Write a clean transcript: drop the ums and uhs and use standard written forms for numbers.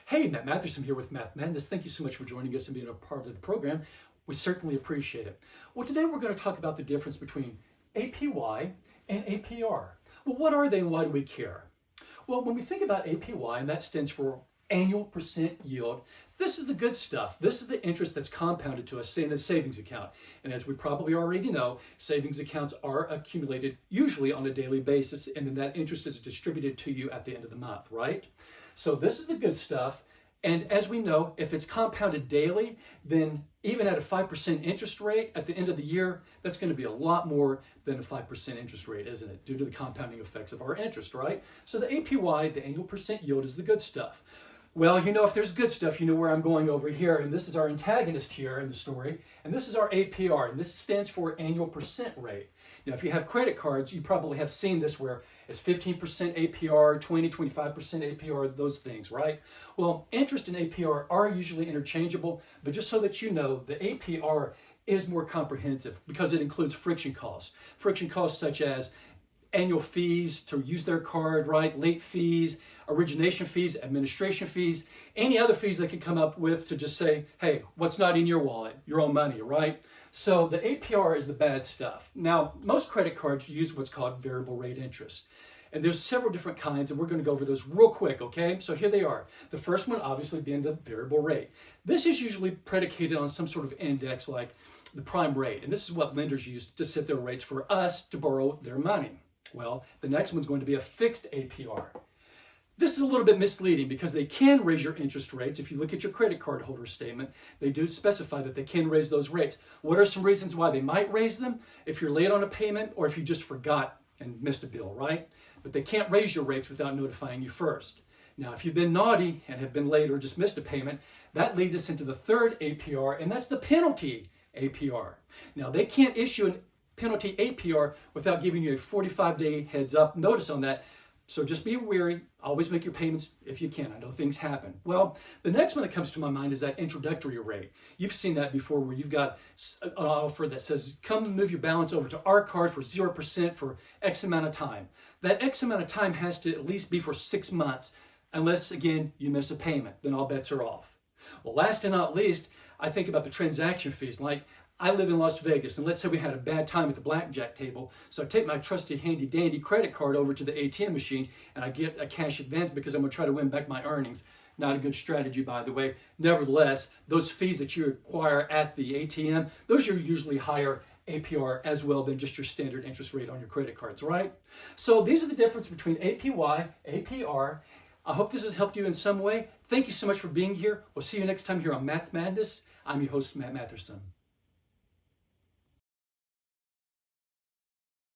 Hey, Matt Mathersum here with Math Madness. Thank you so much for joining us and being a part of the program. We certainly appreciate it. Well, today we're going to talk about the difference between APY and APR. Well, what are they and why do we care? Well, when we think about APY, and that stands for annual percent yield, this is the good stuff. This is the interest that's compounded to us, say, in a savings account. And as we probably already know, savings accounts are accumulated usually on a daily basis, and then that interest is distributed to you at the end of the month, right? So this is the good stuff. And as we know, if it's compounded daily, then even at a 5% interest rate at the end of the year, that's going to be a lot more than a 5% interest rate, isn't it? Due to the compounding effects of our interest, right? So the APY, the annual percent yield, is the good stuff. Well, you know, if there's good stuff, you know where I'm going over here. And this is our antagonist here in the story. And this is our APR. And this stands for annual percent rate. Now, if you have credit cards, you probably have seen this where it's 15% APR, 20, 25% APR, those things, right? Well, interest and APR are usually interchangeable. But just so that you know, the APR is more comprehensive because it includes friction costs. Friction costs such as annual fees to use their card, right? Late fees, origination fees, administration fees, any other fees they can come up with to just say, hey, what's not in your wallet? Your own money, right? So the APR is the bad stuff. Now, most credit cards use what's called variable rate interest. And there's several different kinds, and we're going to go over those real quick, okay? So here they are. The first one obviously being the variable rate. This is usually predicated on some sort of index like the prime rate. And this is what lenders use to set their rates for us to borrow their money. Well, the next one's going to be a fixed APR. This is a little bit misleading because they can raise your interest rates. If you look at your credit card holder statement, they do specify that they can raise those rates. What are some reasons why they might raise them? If you're late on a payment or if you just forgot and missed a bill, right? But they can't raise your rates without notifying you first. Now, if you've been naughty and have been late or just missed a payment, that leads us into the third APR, and that's the penalty APR. Now, they can't issue an penalty APR without giving you a 45-day heads up notice on that. So just be wary. Always make your payments if you can. I know things happen. Well, the next one that comes to my mind is that introductory rate. You've seen that before where you've got an offer that says, come move your balance over to our card for 0% for X amount of time. That X amount of time has to at least be for 6 months, unless, again, you miss a payment. Then all bets are off. Well, last and not least, I think about the transaction fees. Like, I live in Las Vegas, and let's say we had a bad time at the blackjack table, so I take my trusty handy-dandy credit card over to the ATM machine, and I get a cash advance because I'm going to try to win back my earnings. Not a good strategy, by the way. Nevertheless, those fees that you acquire at the ATM, those are usually higher APR as well than just your standard interest rate on your credit cards, right? So these are the difference between APY, APR. I hope this has helped you in some way. Thank you so much for being here. We'll see you next time here on Math Madness. I'm your host, Matt Mathersum.